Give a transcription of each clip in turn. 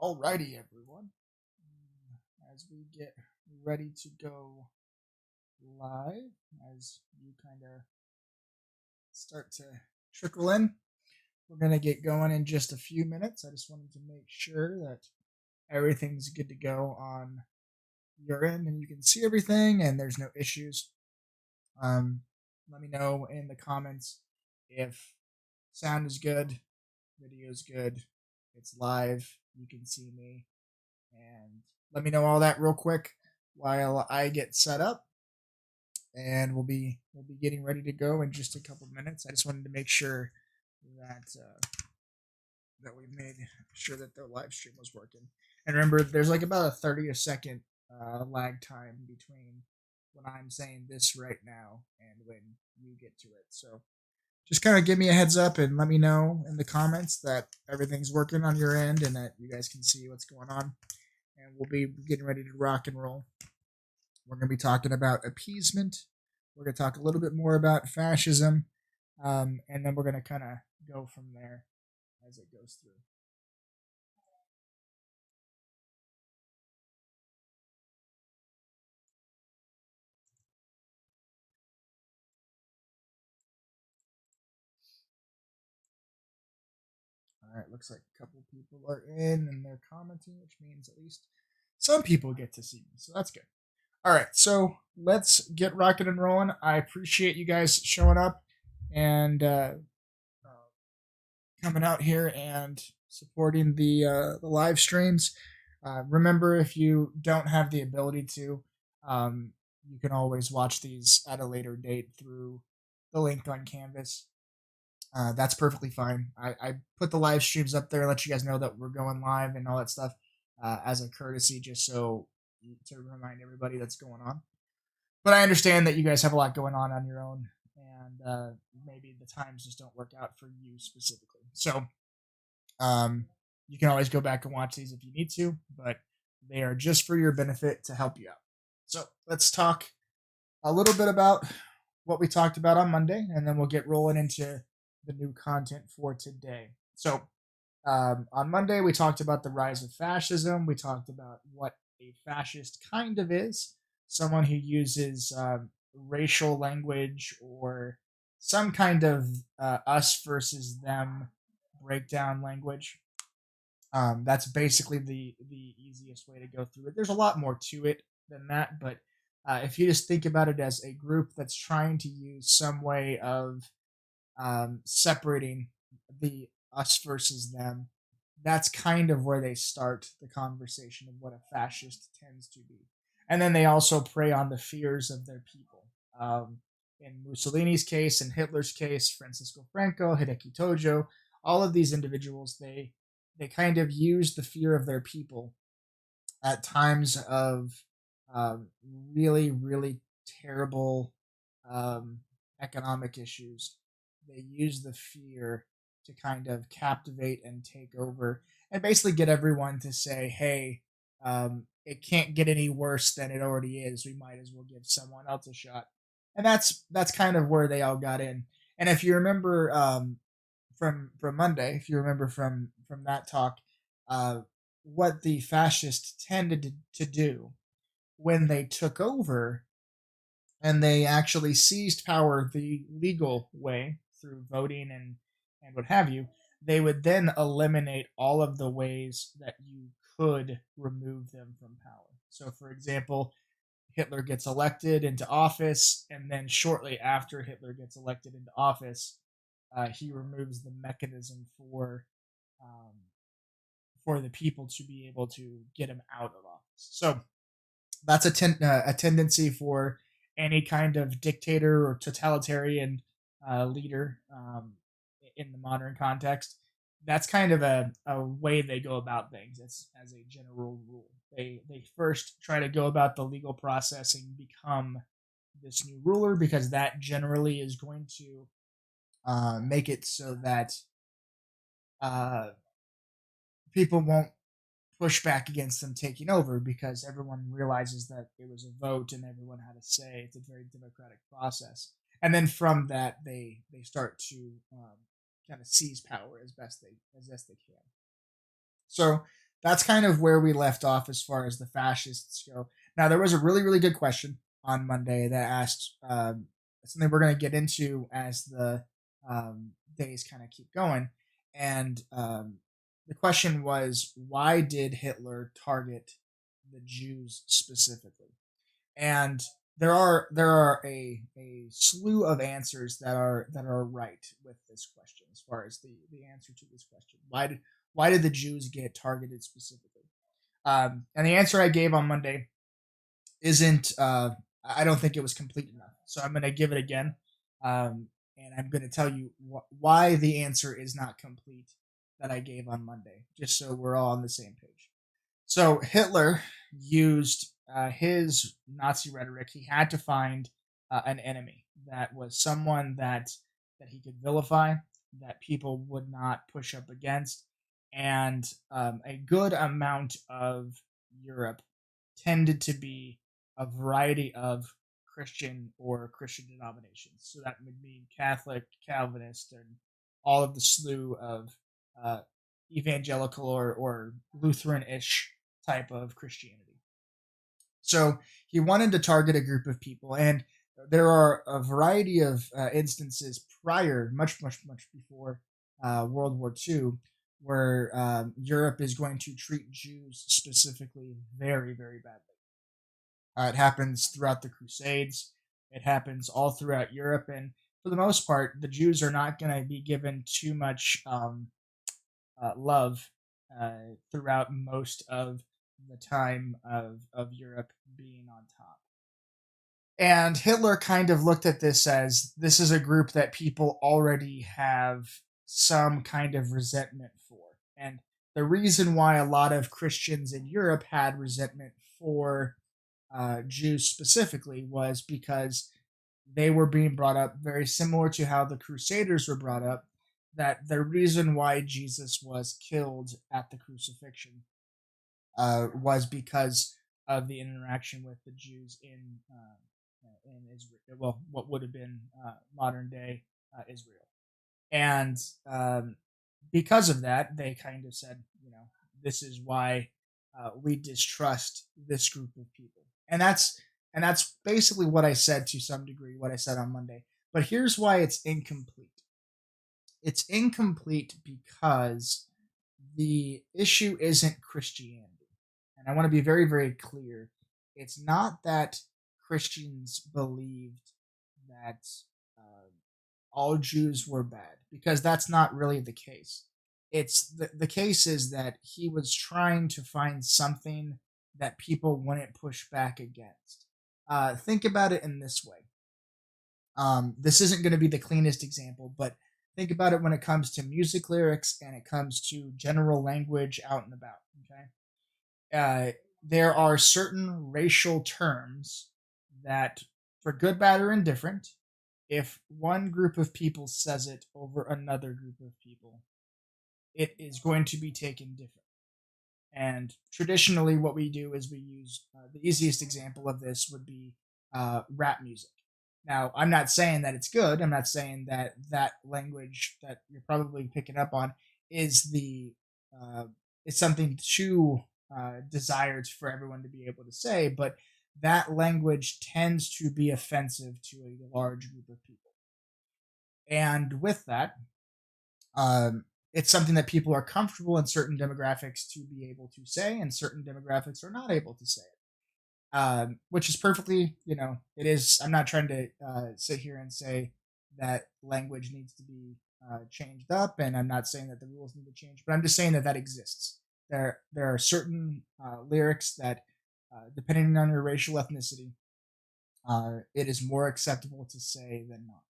Alrighty, everyone. As we get ready to go live, as you kind of start to trickle in, we're going to get going in just a few minutes. I just wanted to make sure that everything's good to go on your end and you can see everything and there's no issues. Let me know in the comments if sound is good, video is good, it's live, you can see me, and let me know all that real quick while I get set up, and we'll be getting ready to go in just a couple minutes. I just wanted to make sure that we made sure that the live stream was working. And remember, there's like about a 30-second lag time between when I'm saying this right now and when you get to it. So just kind of give me a heads up and let me know in the comments that everything's working on your end and that you guys can see what's going on. And we'll be getting ready to rock and roll. We're going to be talking about appeasement. We're going to talk a little bit more about fascism. And then we're going to kind of go from there as it goes through. All right, looks like a couple people are in and they're commenting, which means at least some people get to see me. So that's good. All right, so let's get rocking and rolling. I appreciate you guys showing up and coming out here and supporting the live streams. Remember, if you don't have the ability to, you can always watch these at a later date through the link on Canvas. That's perfectly fine. I put the live streams up there, let you guys know that we're going live and all that stuff as a courtesy, just so to remind everybody that's going on. But I understand that you guys have a lot going on your own, and maybe the times just don't work out for you specifically. So you can always go back and watch these if you need to, but they are just for your benefit to help you out. So let's talk a little bit about what we talked about on Monday, and then we'll get rolling into the new content for today. So on Monday, we talked about the rise of fascism. We talked about what a fascist kind of is, someone who uses racial language or some kind of us versus them breakdown language. That's basically the easiest way to go through it. There's a lot more to it than that, but if you just think about it as a group that's trying to use some way of separating the us versus them, that's kind of where they start the conversation of what a fascist tends to be. And then they also prey on the fears of their people. In Mussolini's case, in Hitler's case, Francisco Franco, Hideki Tojo, all of these individuals, they kind of use the fear of their people at times of really, really terrible economic issues. They use the fear to kind of captivate and take over and basically get everyone to say, hey, it can't get any worse than it already is. We might as well give someone else a shot. And that's kind of where they all got in. And if you remember from Monday, if you remember from that talk, what the fascists tended to do when they took over and they actually seized power the legal way through voting and what have you, they would then eliminate all of the ways that you could remove them from power. So, for example, Hitler gets elected into office, and then shortly after Hitler gets elected into office, he removes the mechanism for the people to be able to get him out of office. So that's a tendency for any kind of dictator or totalitarian leader in the modern context. That's kind of a way they go about things as a general rule. They first try to go about the legal process and become this new ruler, because that generally is going to make it so that people won't push back against them taking over, because everyone realizes that it was a vote and everyone had a say. It's a very democratic process. And then from that, they start to kind of seize power as best they can. So that's kind of where we left off as far as the fascists go. Now, there was a really, really good question on Monday that asked something we're going to get into as the days kind of keep going. And the question was, why did Hitler target the Jews specifically? And there are a slew of answers that are right with this question as far as the answer to this question. Why did the Jews get targeted specifically? And the answer I gave on Monday isn't. I don't think it was complete enough. So I'm going to give it again, and I'm going to tell you why the answer is not complete that I gave on Monday, just so we're all on the same page. So Hitler used his Nazi rhetoric. He had to find an enemy that was someone that he could vilify, that people would not push up against, and a good amount of Europe tended to be a variety of Christian or Christian denominations. So that would mean Catholic, Calvinist, and all of the slew of uh, evangelical or Lutheran-ish type of Christianity. So he wanted to target a group of people, and there are a variety of instances prior, much, much, much before World War II, where Europe is going to treat Jews specifically very, very badly. It happens throughout the Crusades. It happens all throughout Europe, and for the most part, the Jews are not going to be given too much love throughout most of the time of Europe being on top. And Hitler kind of looked at this as this is a group that people already have some kind of resentment for. And the reason why a lot of Christians in Europe had resentment for Jews specifically was because they were being brought up very similar to how the Crusaders were brought up, that the reason why Jesus was killed at the crucifixion was because of the interaction with the Jews in Israel. Well, what would have been modern day Israel, and because of that, they kind of said, this is why we distrust this group of people, and that's basically what I said to some degree, what I said on Monday. But here's why it's incomplete. It's incomplete because the issue isn't Christianity. And I want to be very, very clear. It's not that Christians believed that uh, all Jews were bad, because that's not really the case. It's the case is that he was trying to find something that people wouldn't push back against. Think about it in this way. This isn't going to be the cleanest example, but think about it when it comes to music lyrics and it comes to general language out and about. Okay, there are certain racial terms that, for good, bad, or indifferent, if one group of people says it over another group of people, it is going to be taken different. And traditionally, what we do is we use the easiest example of this would be rap music. Now, I'm not saying that it's good. I'm not saying that that language that you're probably picking up on is the is something too desired for everyone to be able to say, but that language tends to be offensive to a large group of people. And with that, it's something that people are comfortable in certain demographics to be able to say, and certain demographics are not able to say it. Which is perfectly, it is. I'm not trying to sit here and say that language needs to be changed up, and I'm not saying that the rules need to change, but I'm just saying that that exists. There are certain lyrics that, depending on your racial ethnicity, it is more acceptable to say than not.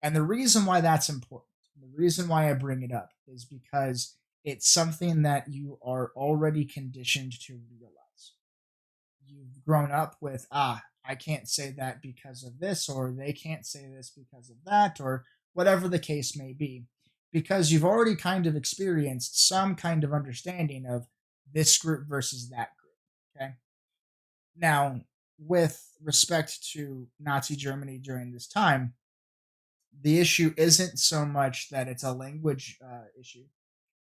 And the reason why that's important, the reason why I bring it up, is because it's something that you are already conditioned to realize. You've grown up with, I can't say that because of this, or they can't say this because of that, or whatever the case may be, because you've already kind of experienced some kind of understanding of this group versus that group. Okay. Now, with respect to Nazi Germany during this time, the issue isn't so much that it's a language issue.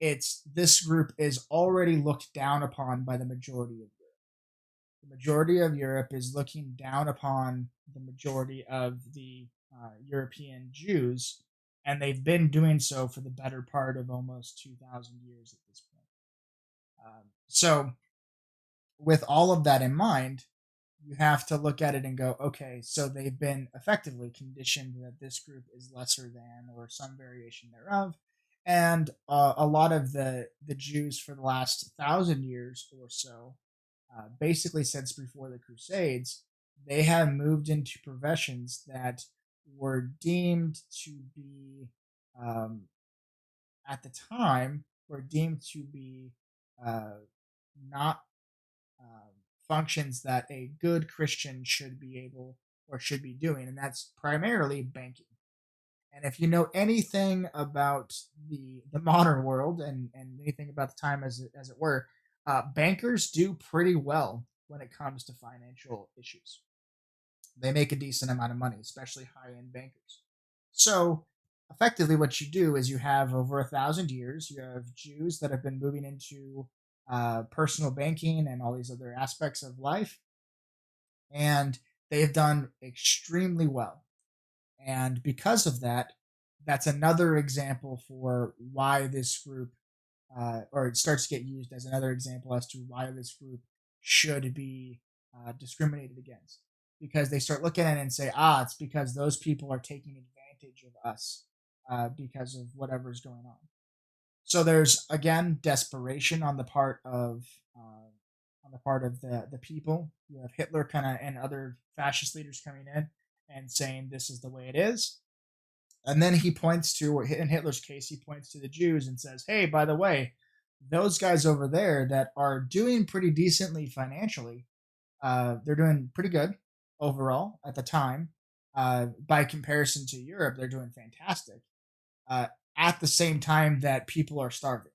It's this group is already looked down upon by the majority of Europe. The majority of Europe is looking down upon the majority of the European Jews, and they've been doing so for the better part of almost 2,000 years at this point. So, with all of that in mind, you have to look at it and go, okay, so they've been effectively conditioned that this group is lesser than or some variation thereof. And a lot of the Jews for the last 1,000 years or so, basically since before the Crusades, they have moved into professions that were deemed to be, um, at the time, were deemed to be uh, not um, functions that a good Christian should be able or should be doing, and that's primarily banking. And if you know anything about the modern world and anything about the time as it were, bankers do pretty well when it comes to financial issues. They make a decent amount of money, especially high end bankers. So effectively, what you do is you have over 1,000 years, you have Jews that have been moving into personal banking and all these other aspects of life, and they've done extremely well. And because of that, that's another example for why this group, or it starts to get used as another example as to why this group should be discriminated against. Because they start looking at it and say, it's because those people are taking advantage of us because of whatever's going on. So there's again desperation on the part of the people. You have Hitler kind of and other fascist leaders coming in and saying this is the way it is. And then he points to, in Hitler's case, he points to the Jews and says, "Hey, by the way, those guys over there that are doing pretty decently financially, they're doing pretty good overall at the time. By comparison to Europe, they're doing fantastic. Uh, at the same time that people are starving."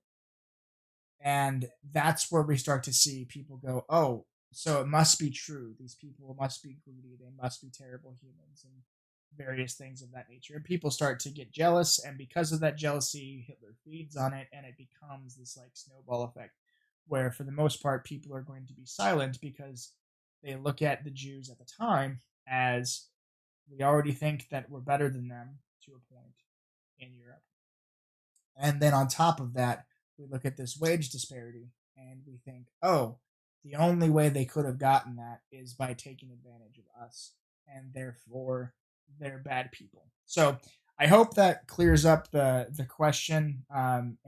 And that's where we start to see people go, "Oh, so it must be true. These people must be greedy. They must be terrible humans," and various things of that nature. And people start to get jealous, and because of that jealousy, Hitler feeds on it, and it becomes this like snowball effect, where for the most part, people are going to be silent because they look at the Jews at the time as we already think that we're better than them to a point in Europe. And then on top of that, we look at this wage disparity and we think, oh, the only way they could have gotten that is by taking advantage of us, and therefore they're bad people. So I hope that clears up the question and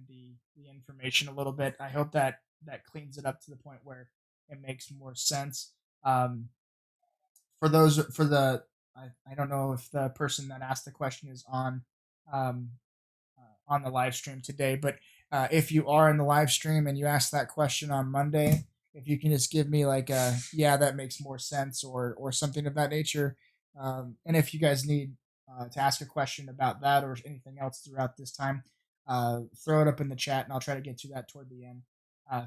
the information a little bit. I hope that that cleans it up to the point where it makes more sense. Um, for those for the I don't know if the person that asked the question is um, on the live stream today. But if you are in the live stream and you ask that question on Monday, if you can just give me like a yeah, that makes more sense or something of that nature. And if you guys need to ask a question about that or anything else throughout this time, throw it up in the chat and I'll try to get to that toward the end.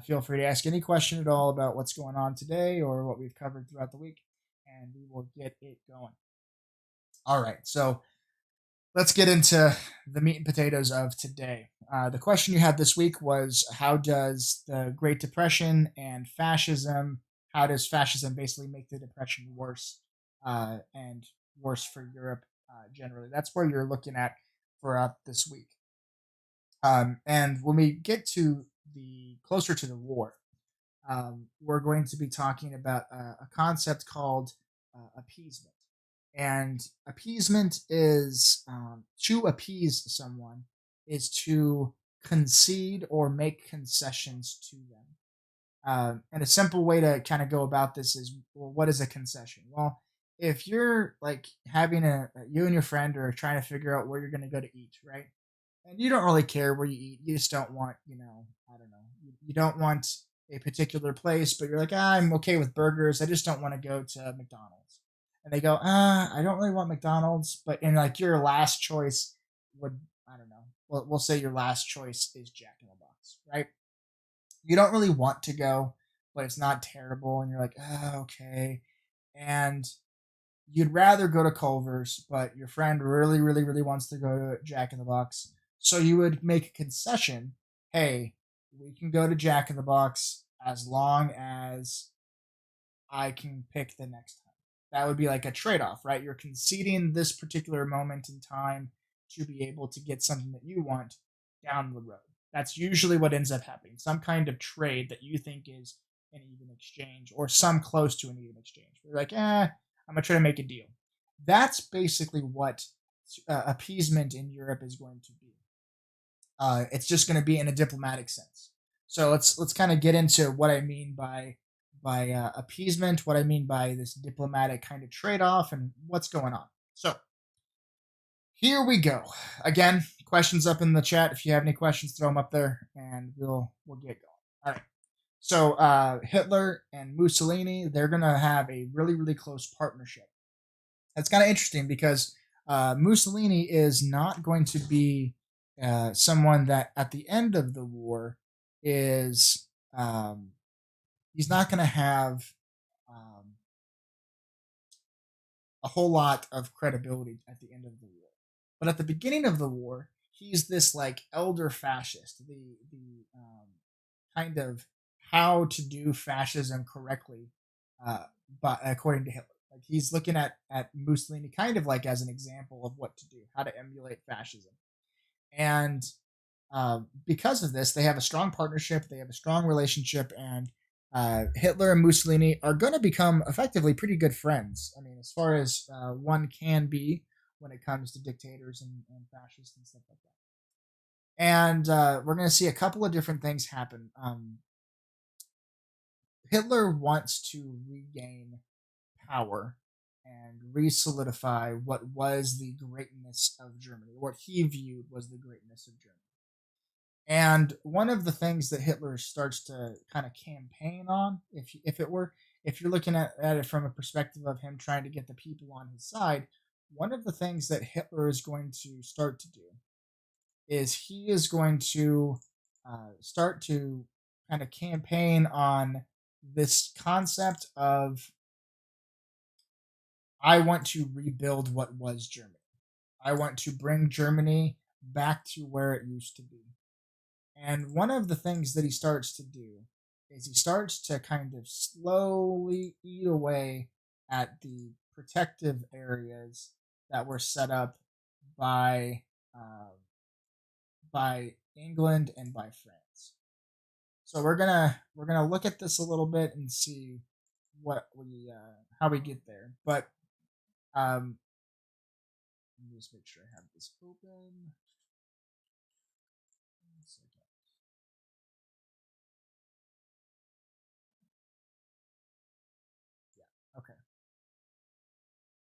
Feel free to ask any question at all about what's going on today or what we've covered throughout the week, and we will get it going. All right, so let's get into the meat and potatoes of today. The question you had this week was, how does the Great Depression and fascism, how does fascism basically make the Depression worse and worse for Europe generally? That's where you're looking at for this week. And when we get to the closer to the war, we're going to be talking about a concept called appeasement. And appeasement is to appease someone is to concede or make concessions to them. And a simple way to kind of go about this is, well, what is a concession? Well, if you're like having you and your friend are trying to figure out where you're going to go to eat, right? And you don't really care where you eat. You just don't want, I don't know, you don't want a particular place, but you're like, I'm okay with burgers. I just don't want to go to McDonald's. And they go, I don't really want McDonald's, but in like your last choice would, I don't know, we'll say your last choice is Jack in the Box, right? You don't really want to go, but it's not terrible, and you're like, okay. And you'd rather go to Culver's, but your friend really, really, really wants to go to Jack in the Box. So you would make a concession hey, we can go to Jack in the Box as long as I can pick the next time. That would be like a trade off, right? You're conceding this particular moment in time to be able to get something that you want down the road. That's usually what ends up happening. Some kind of trade that you think is an even exchange or some close to an even exchange. You're like, I'm going to try to make a deal. That's basically what appeasement in Europe is going to be. It's just going to be in a diplomatic sense. So let's kind of get into what I mean by appeasement, what I mean by this diplomatic kind of trade off, and what's going on. So here we go. Again, questions up in the chat. If you have any questions, throw them up there, and we'll get going. All right. So Hitler and Mussolini, they're gonna have a really close partnership. That's kind of interesting because Mussolini is not going to be someone that at the end of the war is he's not going to have a whole lot of credibility at the end of the war. But at the beginning of the war, he's this like elder fascist, the kind of how to do fascism correctly, but according to Hitler. Like he's looking at Mussolini kind of like as an example of what to do, how to emulate fascism. And because of this, they have a strong partnership, they have a strong relationship, and Hitler and Mussolini are going to become effectively pretty good friends. I mean, as far as one can be when it comes to dictators and fascists and stuff like that. And we're going to see a couple of different things happen. Hitler wants to regain power and re-solidify what was the greatness of Germany, what he viewed was the greatness of Germany. And one of the things that Hitler starts to kind of campaign on, if you're looking at it from a perspective of him trying to get the people on his side, one of the things that Hitler is going to start to do is he is going to start to kind of campaign on this concept of I want to rebuild what was Germany. I want to bring Germany back to where it used to be. And one of the things that he starts to do is he starts to kind of slowly eat away at the protective areas that were set up by England and by France. So we're gonna look at this a little bit and see what we how we get there. But let me just make sure I have this open. Yeah. Okay.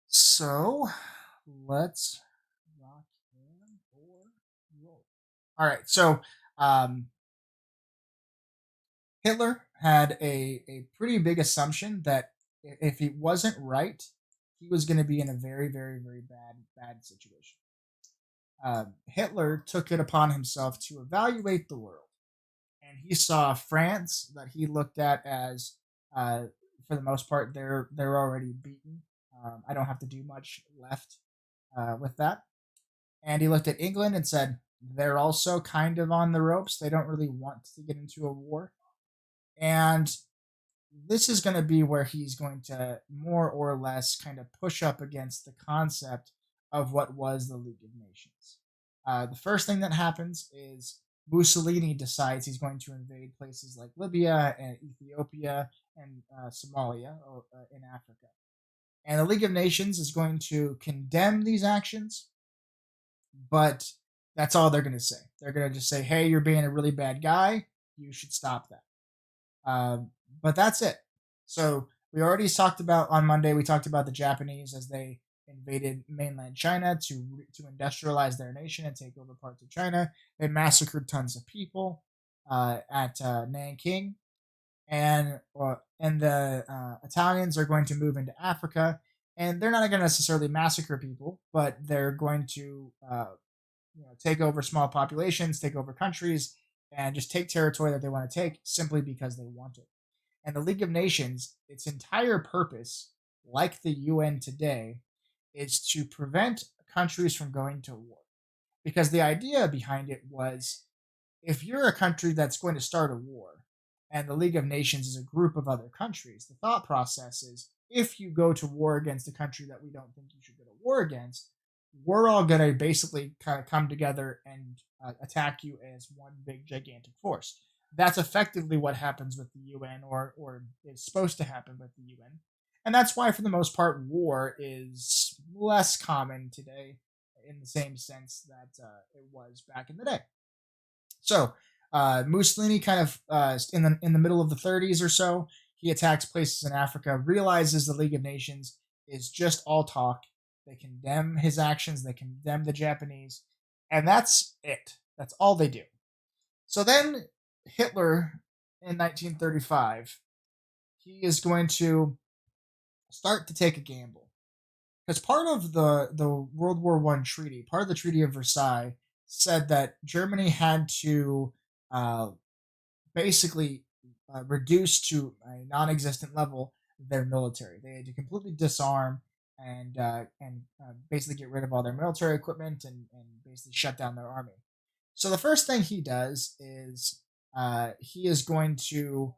So let's rock in or roll. All right. So Hitler had a pretty big assumption that if he wasn't right, he was going to be in a very bad situation. Hitler took it upon himself to evaluate the world, and he saw France that he looked at as, for the most part, they're already beaten. I don't have to do much left with that. And he looked at England and said they're also kind of on the ropes. They don't really want to get into a war, and this is going to be where he's going to more or less kind of push up against the concept of what was the League of Nations. The first thing that happens is Mussolini decides he's going to invade places like Libya and Ethiopia and Somalia in Africa. And the League of Nations is going to condemn these actions, but that's all they're going to say. They're going to just say, hey, you're being a really bad guy. You should stop that. But that's it. So we already talked about on Monday. We talked about the Japanese as they invaded mainland China to industrialize their nation and take over parts of China. They massacred tons of people at Nanking, and the Italians are going to move into Africa, and they're not going to necessarily massacre people, but they're going to take over small populations, take over countries, and just take territory that they want to take simply because they want it. And the League of Nations, its entire purpose, like the UN today, is to prevent countries from going to war. Because the idea behind it was if you're a country that's going to start a war, and the League of Nations is a group of other countries, the thought process is if you go to war against a country that we don't think you should go to war against, we're all going to basically kind of come together and attack you as one big gigantic force. That's effectively what happens with the UN, or is supposed to happen with the UN. And that's why, for the most part, war is less common today in the same sense that it was back in the day. So Mussolini, kind of in the middle of the 30s or so, he attacks places in Africa, realizes the League of Nations is just all talk. They condemn his actions, they condemn the Japanese, and that's it. That's all they do. So then Hitler in 1935, he is going to start to take a gamble. Because part of the World War One treaty, part of the Treaty of Versailles, said that Germany had to uh, basically reduce to a non-existent level their military. They had to completely disarm and basically get rid of all their military equipment and basically shut down their army. So the first thing he does is he is going to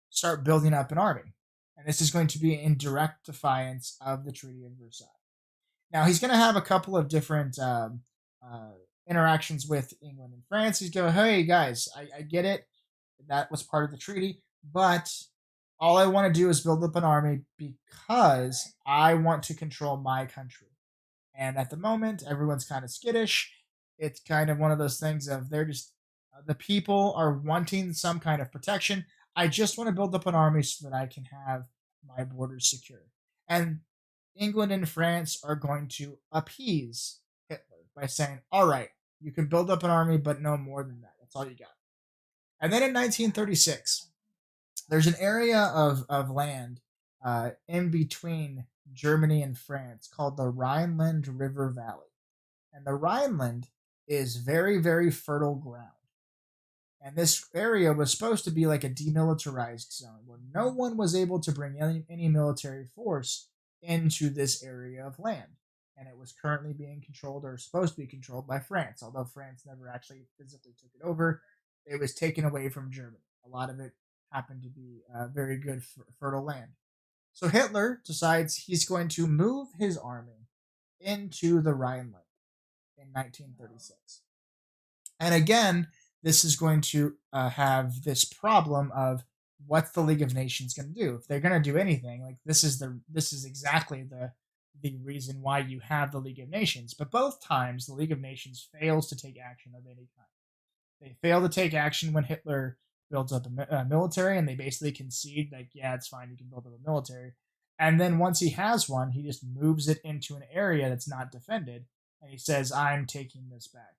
start building up an army, and this is going to be in direct defiance of the Treaty of Versailles. Now he's going to have a couple of different interactions with England and France. He's going, "Hey guys, I get it. That was part of the treaty, but all I want to do is build up an army because I want to control my country." And at the moment, everyone's kind of skittish. It's kind of one of those things of they're just the people are wanting some kind of protection. I just want to build up an army so that I can have my borders secure. And England and France are going to appease Hitler by saying, "All right, you can build up an army, but no more than that. That's all you got." And then in 1936, there's an area of land in between Germany and France called the Rhineland River Valley. And the Rhineland is very, very fertile ground. And this area was supposed to be like a demilitarized zone where no one was able to bring any military force into this area of land. And it was currently being controlled, or supposed to be controlled, by France, although France never actually physically took it over. It was taken away from Germany. A lot of it happened to be very good fertile land. So Hitler decides he's going to move his army into the Rhineland in 1936. And again, this is going to have this problem of what's the League of Nations going to do? If they're going to do anything, like this is exactly the reason why you have the League of Nations. But both times, the League of Nations fails to take action of any kind. They fail to take action when Hitler builds up a military, and they basically concede, like, yeah, it's fine, you can build up a military. And then once he has one, he just moves it into an area that's not defended, and he says, "I'm taking this back."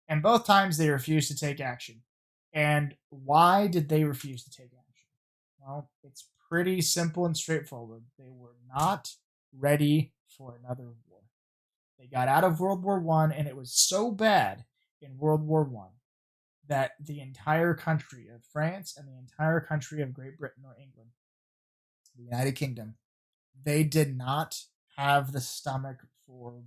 And both times they refuse to take action. And why did they refuse to take action? Well, it's pretty simple and straightforward. They were not ready for another war. They got out of World War One, and it was so bad in World War One that the entire country of France and the entire country of Great Britain or England, the United Kingdom, they did not have the stomach for war.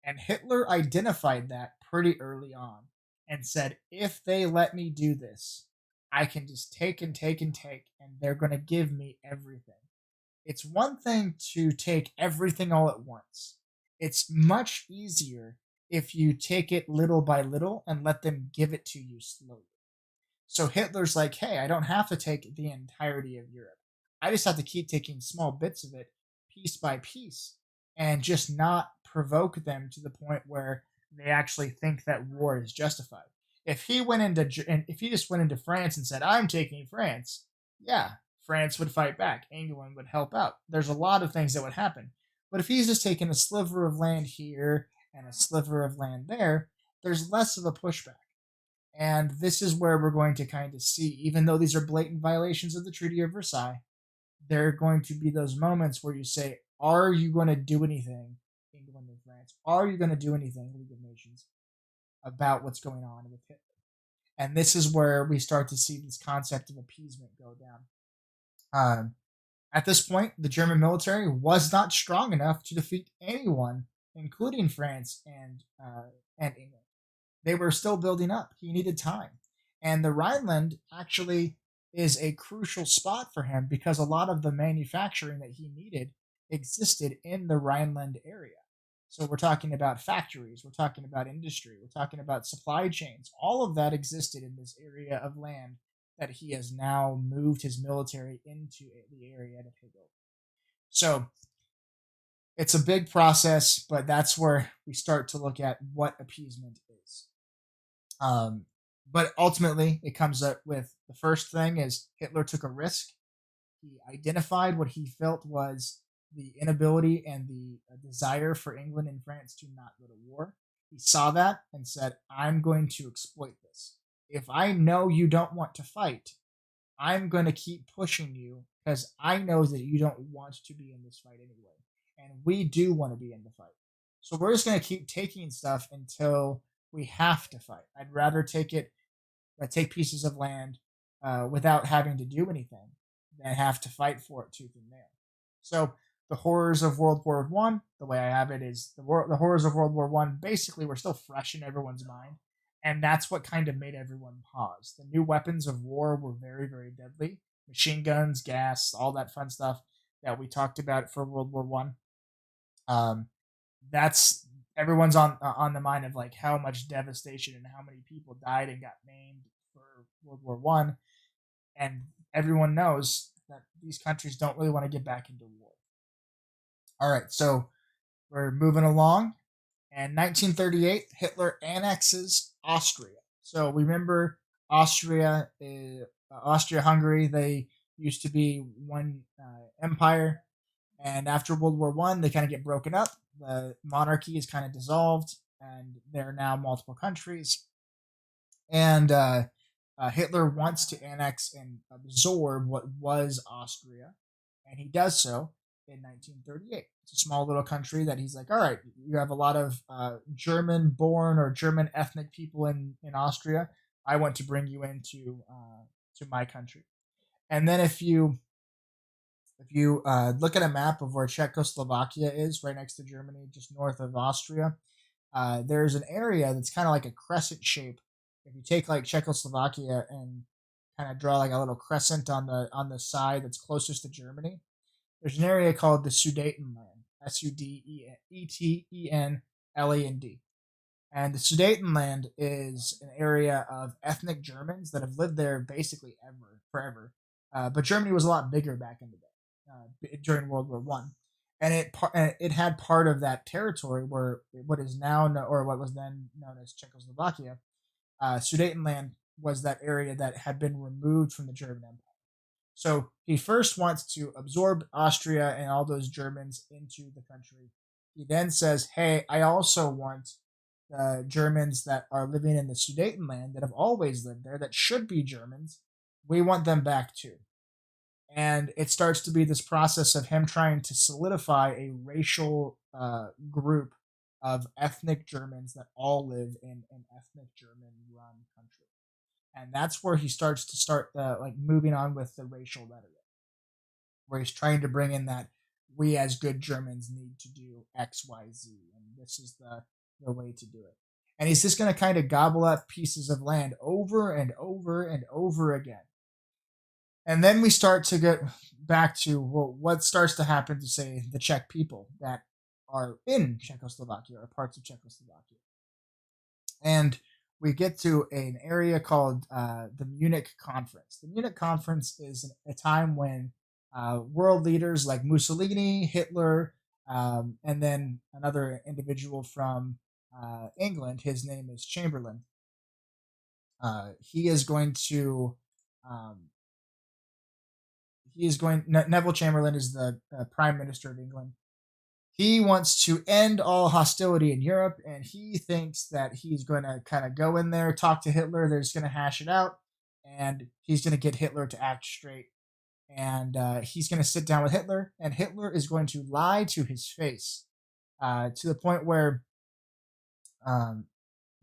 And Hitler identified that pretty early on and said, if they let me do this, I can just take and take and take, and they're going to give me everything. It's one thing to take everything all at once. It's much easier if you take it little by little and let them give it to you slowly. So Hitler's like, hey, I don't have to take the entirety of Europe. I just have to keep taking small bits of it piece by piece and just not provoke them to the point where they actually think that war is justified. If he just went into France and said, "I'm taking France," yeah, France would fight back. England would help out. There's a lot of things that would happen. But if he's just taking a sliver of land here and a sliver of land there, there's less of a pushback. And this is where we're going to kind of see, even though these are blatant violations of the Treaty of Versailles, there are going to be those moments where you say, are you going to do anything, England and France? Are you going to do anything, League of Nations, about what's going on with Hitler? And this is where we start to see this concept of appeasement go down. At this point, the German military was not strong enough to defeat anyone, including France and England. they were still building up. He needed time. And the Rhineland actually is a crucial spot for him because a lot of the manufacturing that he needed existed in the Rhineland area. So we're talking about factories, we're talking about industry, we're talking about supply chains. All of that existed in this area of land that he has now moved his military into the area to take over. So it's a big process, but that's where we start to look at what appeasement is. Um, but ultimately, it comes up with the first thing is Hitler took a risk. He identified what he felt was the inability and the desire for England and France to not go to war. He saw that and said, I'm going to exploit this. If I know you don't want to fight, I'm going to keep pushing you because I know that you don't want to be in this fight anyway. And we do want to be in the fight. So we're just going to keep taking stuff until we have to fight. I'd rather take pieces of land without having to do anything than have to fight for it tooth and nail. So the horrors of World War One, the way I have it is the horrors of World War One basically were still fresh in everyone's mind, and that's what kind of made everyone pause. The new weapons of war were very, very deadly: machine guns, gas, all that fun stuff that we talked about for World War One. That's everyone's on the mind of like how much devastation and how many people died and got maimed for World War One, and everyone knows that these countries don't really want to get back into war. All right, so we're moving along. And 1938, Hitler annexes Austria. So remember, Austria-Hungary, they used to be one empire. And after World War One, they kind of get broken up. The monarchy is kind of dissolved, and there are now multiple countries. And Hitler wants to annex and absorb what was Austria, and he does so in 1938. It's a small little country that he's like, all right, you have a lot of German-born or German ethnic people in Austria. I want to bring you into to my country. And then if you look at a map of where Czechoslovakia is, right next to Germany, just north of Austria, there's an area that's kind of like a crescent shape. If you take like Czechoslovakia and kind of draw like a little crescent on the side that's closest to Germany, there's an area called the Sudetenland, Sudetenland. And the Sudetenland is an area of ethnic Germans that have lived there basically forever. But Germany was a lot bigger back in the day during World War One, and it had part of that territory where what is now or what was then known as Czechoslovakia. Sudetenland was that area that had been removed from the German Empire. So he first wants to absorb Austria and all those Germans into the country. He then says, hey, I also want the Germans that are living in the Sudetenland that have always lived there, that should be Germans, we want them back too. And it starts to be this process of him trying to solidify a racial group of ethnic Germans that all live in an ethnic German-run country. And that's where he starts like moving on with the racial rhetoric, where he's trying to bring in that we as good Germans need to do X, Y, Z, and this is the way to do it. And he's just going to kind of gobble up pieces of land over and over and over again. And then we start to get back to what starts to happen to, say, the Czech people that are in Czechoslovakia or parts of Czechoslovakia. And we get to an area called the Munich Conference. The Munich Conference is a time when world leaders like Mussolini, Hitler, and then another individual from England, his name is Chamberlain. Neville Chamberlain is the Prime Minister of England. He wants to end all hostility in Europe, and he thinks that he's going to kind of go in there, talk to Hitler. They're just going to hash it out, and he's going to get Hitler to act straight. And he's going to sit down with Hitler, and Hitler is going to lie to his face to the point where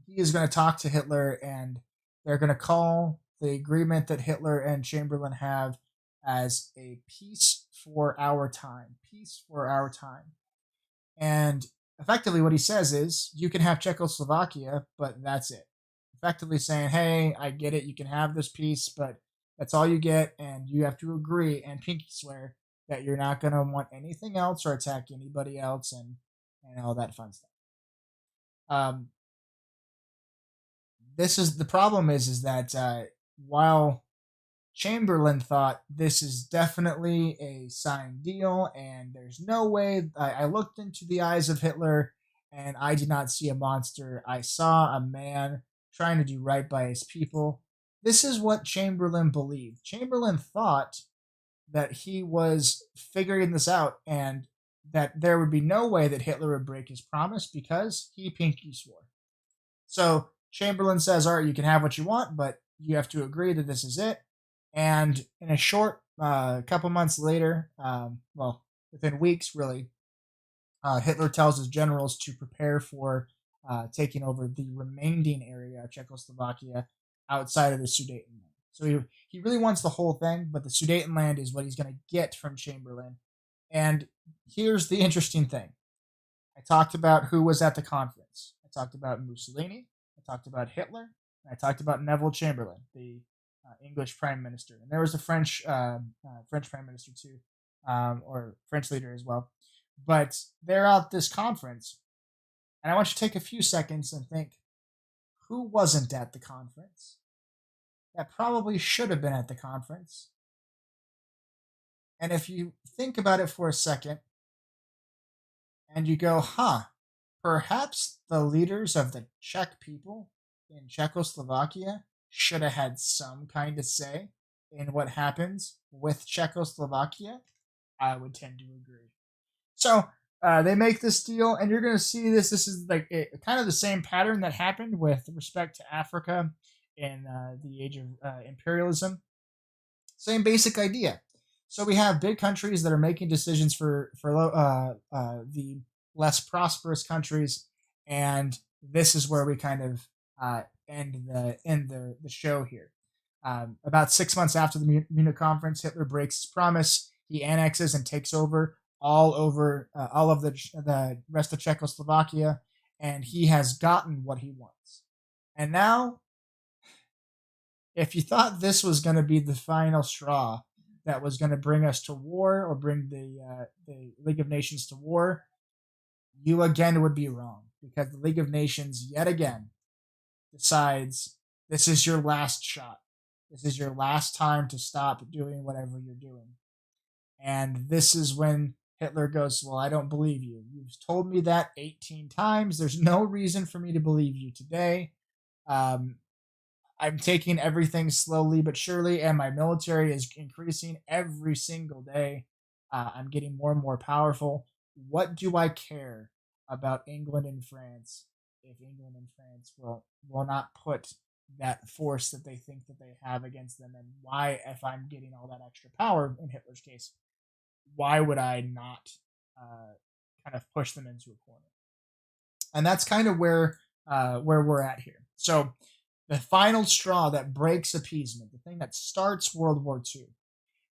he is going to talk to Hitler, and they're going to call the agreement that Hitler and Chamberlain have as a peace for our time. Peace for our time. And effectively what he says is, you can have Czechoslovakia, but that's it. effectively saying, "Hey, I get it. You can have this piece, but that's all you get, and you have to agree and pinky swear that you're not going to want anything else or attack anybody else, and all that fun stuff." Um, this is the problem is that while Chamberlain thought this is definitely a signed deal, and there's no way. I looked into the eyes of Hitler, and I did not see a monster. I saw a man trying to do right by his people. This is what Chamberlain believed. Chamberlain thought that he was figuring this out, and that there would be no way that Hitler would break his promise because he pinky swore. So Chamberlain says, "All right, you can have what you want, but you have to agree that this is it." And in a short couple months later, well, within weeks, really, Hitler tells his generals to prepare for taking over the remaining area of Czechoslovakia outside of the Sudetenland. So he really wants the whole thing, but the Sudetenland is what he's going to get from Chamberlain. And here's the interesting thing. I talked about who was at the conference. I talked about Mussolini. I talked about Hitler. And I talked about Neville Chamberlain, the English Prime Minister, and there was a French Prime Minister too, or French leader as well. But they're at this conference, and I want you to take a few seconds and think, who wasn't at the conference? That probably should have been at the conference. And if you think about it for a second, and you go, perhaps the leaders of the Czech people in Czechoslovakia should have had some kind of say in what happens with Czechoslovakia, I would tend to agree. So they make this deal, and you're going to see this. This is like kind of the same pattern that happened with respect to Africa in the age of imperialism. Same basic idea. So we have big countries that are making decisions for the less prosperous countries, and this is where we kind of end the show here. About 6 months after the Munich conference, Hitler breaks his promise. He annexes and takes over all of the rest of Czechoslovakia, and he has gotten what he wants. And now, if you thought this was going to be the final straw that was going to bring us to war or bring the League of Nations to war, you again would be wrong, because the League of Nations yet again decides this is your last shot. This is your last time to stop doing whatever you're doing. And this is when Hitler goes, "Well, I don't believe you. You've told me that 18 times. There's no reason for me to believe you today. I'm taking everything slowly but surely, and my military is increasing every single day. I'm getting more and more powerful. What do I care about England and France if England and France will not put that force that they think that they have against them? And why, if I'm getting all that extra power in Hitler's case, why would I not kind of push them into a corner?" And that's kind of where we're at here. So the final straw that breaks appeasement, the thing that starts World War II,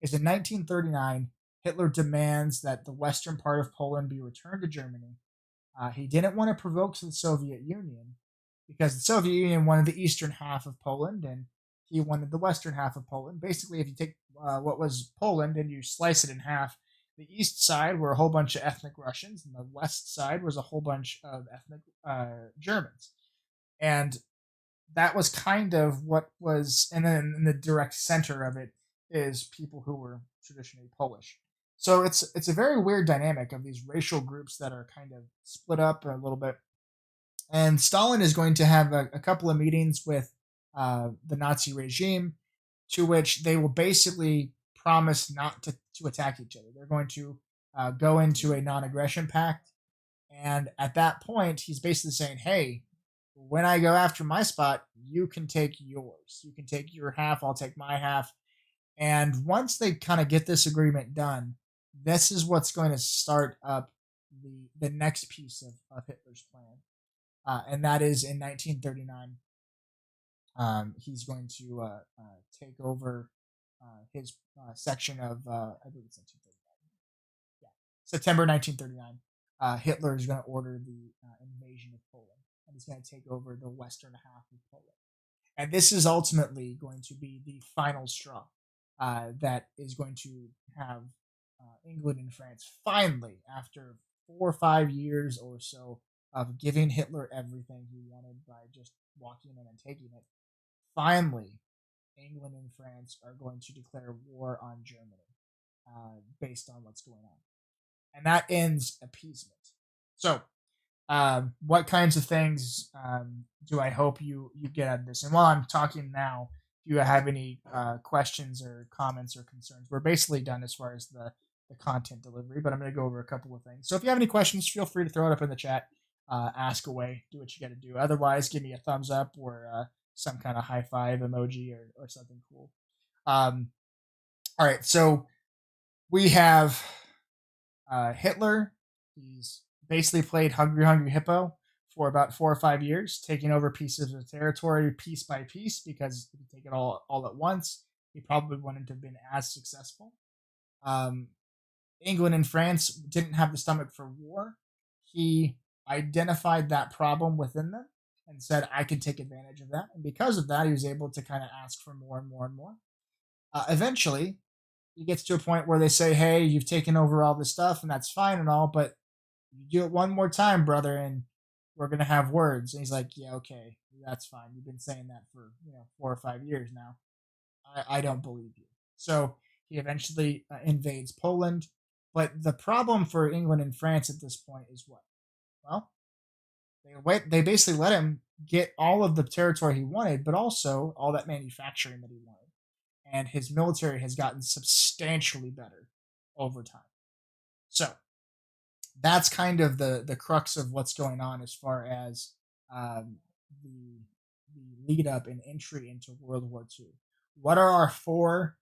is in 1939. Hitler demands that the western part of Poland be returned to Germany. He didn't want to provoke the Soviet Union, because the Soviet Union wanted the eastern half of Poland, and he wanted the western half of Poland. Basically, if you take what was Poland and you slice it in half, the east side were a whole bunch of ethnic Russians, and the west side was a whole bunch of ethnic Germans. And that was kind of what was, and then in the direct center of it is people who were traditionally Polish. So it's a very weird dynamic of these racial groups that are kind of split up a little bit. And Stalin is going to have a couple of meetings with the Nazi regime, to which they will basically promise not to attack each other. They're going to go into a non-aggression pact. And at that point, he's basically saying, "Hey, when I go after my spot, you can take yours. You can take your half, I'll take my half." And once they kind of get this agreement done, this is what's going to start up the next piece of Hitler's plan. And that is in 1939. He's going to take over his section of, I believe it's 1939. Yeah, September 1939. Hitler is going to order the invasion of Poland, and he's going to take over the western half of Poland. And this is ultimately going to be the final straw that is going to have England and France finally, after 4 or 5 years or so of giving Hitler everything he wanted by just walking in and taking it, finally, England and France are going to declare war on Germany based on what's going on. And that ends appeasement. So, what kinds of things do I hope you get out of this? And while I'm talking now, if you have any questions or comments or concerns, we're basically done as far as the content delivery, but I'm going to go over a couple of things. So if you have any questions, feel free to throw it up in the chat. Ask away. Do what you got to do. Otherwise, give me a thumbs up or some kind of high five emoji or something cool. All right, so we have Hitler. He's basically played Hungry Hungry Hippo for about 4 or 5 years, taking over pieces of territory piece by piece, because if you take it all at once, he probably wouldn't have been as successful. England and France didn't have the stomach for war. He identified that problem within them and said, I can take advantage of that. And because of that, he was able to kind of ask for more and more and more. Eventually, he gets to a point where they say, hey, you've taken over all this stuff, and that's fine and all, but you do it one more time, brother, and we're going to have words. And he's like, yeah, okay, that's fine. You've been saying that for 4 or 5 years now. I don't believe you. So he eventually invades Poland. But the problem for England and France at this point is what? Well, they basically let him get all of the territory he wanted, but also all that manufacturing that he wanted. And his military has gotten substantially better over time. So that's kind of the crux of what's going on as far as the lead up and entry into World War II. What are our 4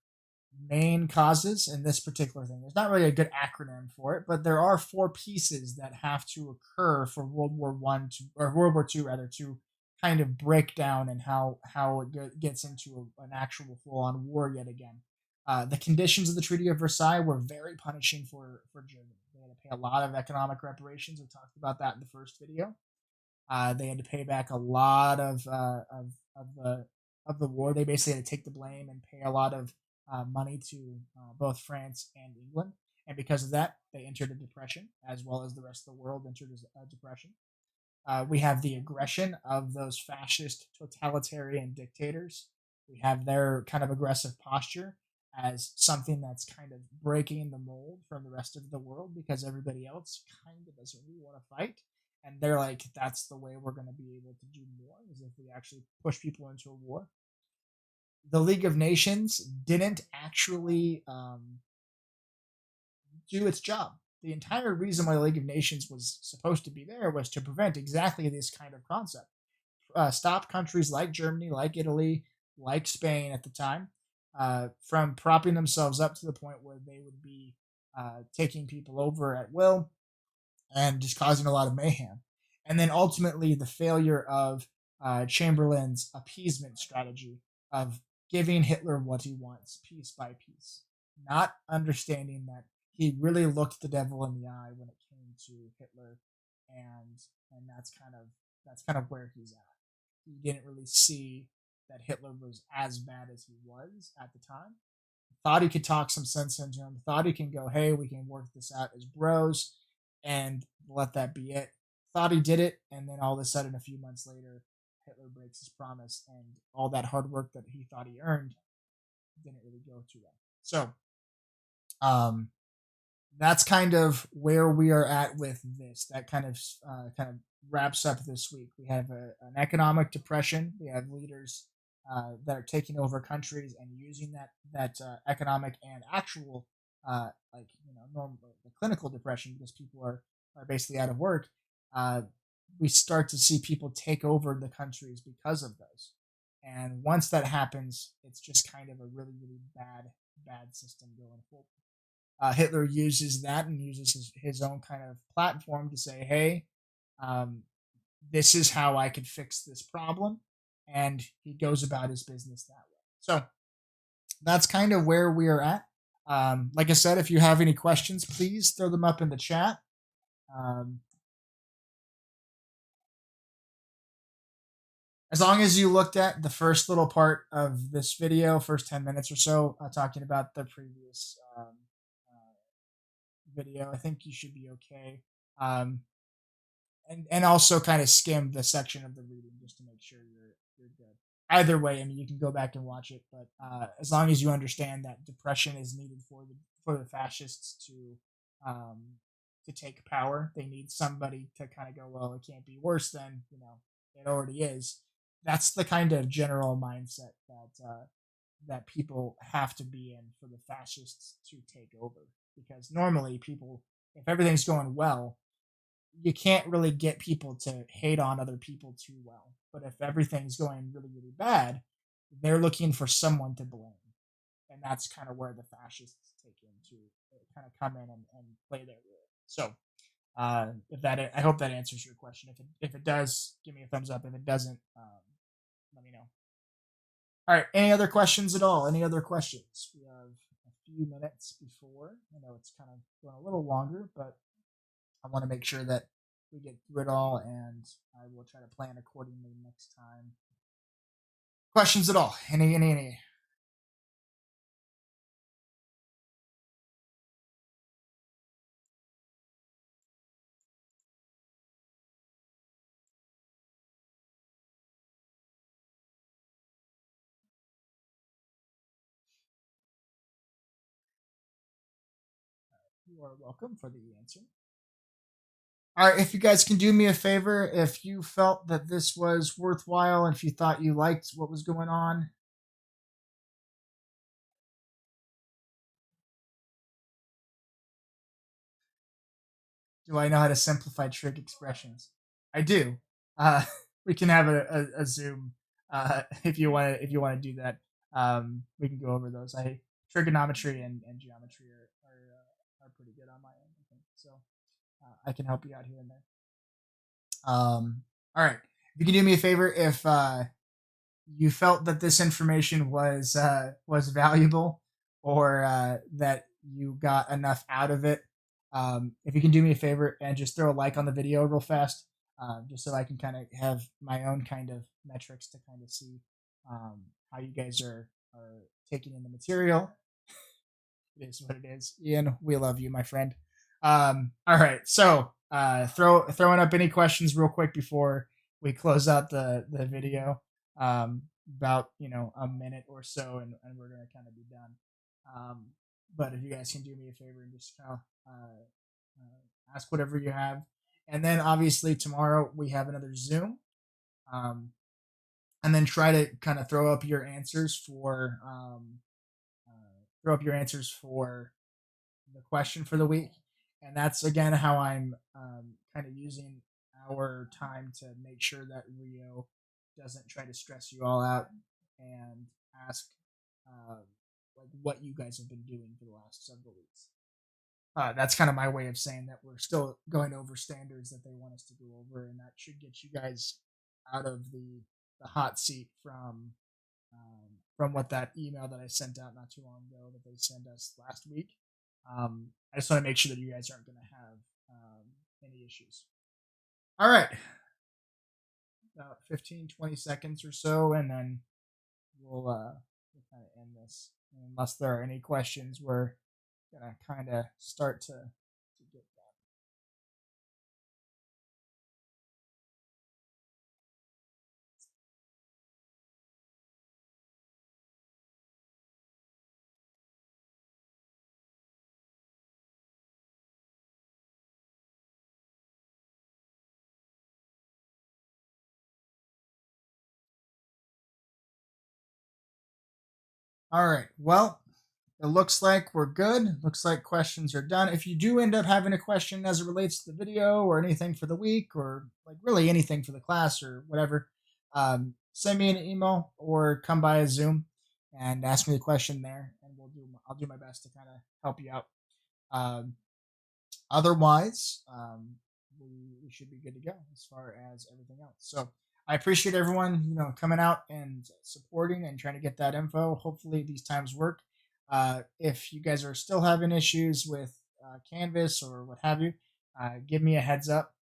main causes in this particular thing? There's not really a good acronym for it, but there are 4 pieces that have to occur for World War II rather, to kind of break down and how it gets into an actual full-on war yet again. The conditions of the Treaty of Versailles were very punishing for Germany. They had to pay a lot of economic reparations. We talked about that in the first video. They had to pay back a lot of the war. They basically had to take the blame and pay a lot of money to both France and England. And because of that, they entered a depression, as well as the rest of the world entered a depression. We have the aggression of those fascist totalitarian dictators. We have their kind of aggressive posture as something that's kind of breaking the mold from the rest of the world, because everybody else kind of doesn't really want to fight. And they're like, that's the way we're going to be able to do more, is if we actually push people into a war. The League of Nations didn't actually do its job. The entire reason why the League of Nations was supposed to be there was to prevent exactly this kind of concept. Stop countries like Germany, like Italy, like Spain at the time from propping themselves up to the point where they would be taking people over at will and just causing a lot of mayhem. And then ultimately the failure of Chamberlain's appeasement strategy of giving Hitler what he wants piece by piece, not understanding that he really looked the devil in the eye when it came to Hitler, and that's kind of where he's at. He didn't really see that Hitler was as bad as he was at the time. Thought he could talk some sense into him. Thought he can go, hey, we can work this out as bros, and let that be it. Thought he did it, and then all of a sudden, a few months later, Hitler breaks his promise, and all that hard work that he thought he earned didn't really go too well. So, that's kind of where we are at with this. That kind of wraps up this week. We have an economic depression. We have leaders that are taking over countries and using that economic and actual normal clinical depression, because people are basically out of work. We start to see people take over the countries because of those. And once that happens, it's just kind of a really, really bad system going forward. Hitler uses that and uses his own kind of platform to say, hey, this is how I could fix this problem. And he goes about his business that way. So that's kind of where we are at. Like I said, if you have any questions, please throw them up in the chat. as long as you looked at the first little part of this video, first 10 minutes or so, talking about the previous uh, video, I think you should be okay. Um, and also kind of skim the section of the reading just to make sure you're good. Either way, I mean, you can go back and watch it, but as long as you understand that depression is needed for the fascists um, to take power, they need somebody to kind of go, well, it can't be worse than it already is. That's the kind of general mindset that people have to be in for the fascists to take over. Because normally, people, if everything's going well, you can't really get people to hate on other people too well. But if everything's going really, really bad, they're looking for someone to blame. And that's kind of where the fascists take in to kind of come in and play their role. So, if that, I hope that answers your question. If it does, give me a thumbs up. If it doesn't, let me know. All right. Any other questions at all? Any other questions? We have a few minutes before. I know it's kind of going a little longer, but I want to make sure that we get through it all, and I will try to plan accordingly next time. Questions at all? Any? You are welcome for the answer. All right, if you guys can do me a favor, if you felt that this was worthwhile and if you thought you liked what was going on, do I know how to simplify trig expressions? I do. Uh, we can have a Zoom if you want to do that. We can go over those. I trigonometry and geometry are pretty good on my end, I think. So I can help you out here and there. All right. If you can do me a favor, if you felt that this information was valuable or that you got enough out of it, if you can do me a favor and just throw a like on the video real fast, just so I can kind of have my own kind of metrics to kind of see how you guys are taking in the material. It is what it is. Ian, we love you, my friend. All right, so throwing up any questions real quick before we close out the video. About a minute or so, and we're gonna kind of be done. But if you guys can do me a favor and just kind of ask whatever you have, and then obviously tomorrow we have another Zoom. And then try to kind of throw up your answers for the question for the week, and that's again how I'm kind of using our time to make sure that Rio doesn't try to stress you all out and ask uh, like what you guys have been doing for the last several weeks. That's kind of my way of saying that we're still going over standards that they want us to go over, and that should get you guys out of the hot seat from what that email that I sent out not too long ago that they sent us last week. I just want to make sure that you guys aren't going to have any issues. All right. About 15-20 seconds or so, and then we'll kind of end this. And unless there are any questions, we're going to kind of start to get that. All right. Well, it looks like we're good. Looks like questions are done. If you do end up having a question as it relates to the video or anything for the week or like really anything for the class or whatever, send me an email or come by a Zoom and ask me the question there, and I'll do my best to kind of help you out. Um, Otherwise, we should be good to go as far as everything else. So I appreciate everyone, coming out and supporting and trying to get that info. Hopefully these times work. If you guys are still having issues with Canvas or what have you, give me a heads up.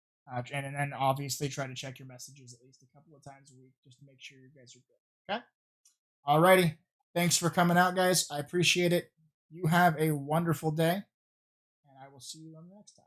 And then obviously try to check your messages at least a couple of times a week just to make sure you guys are good. Okay. Alrighty. Thanks for coming out, guys. I appreciate it. You have a wonderful day, and I will see you on the next time.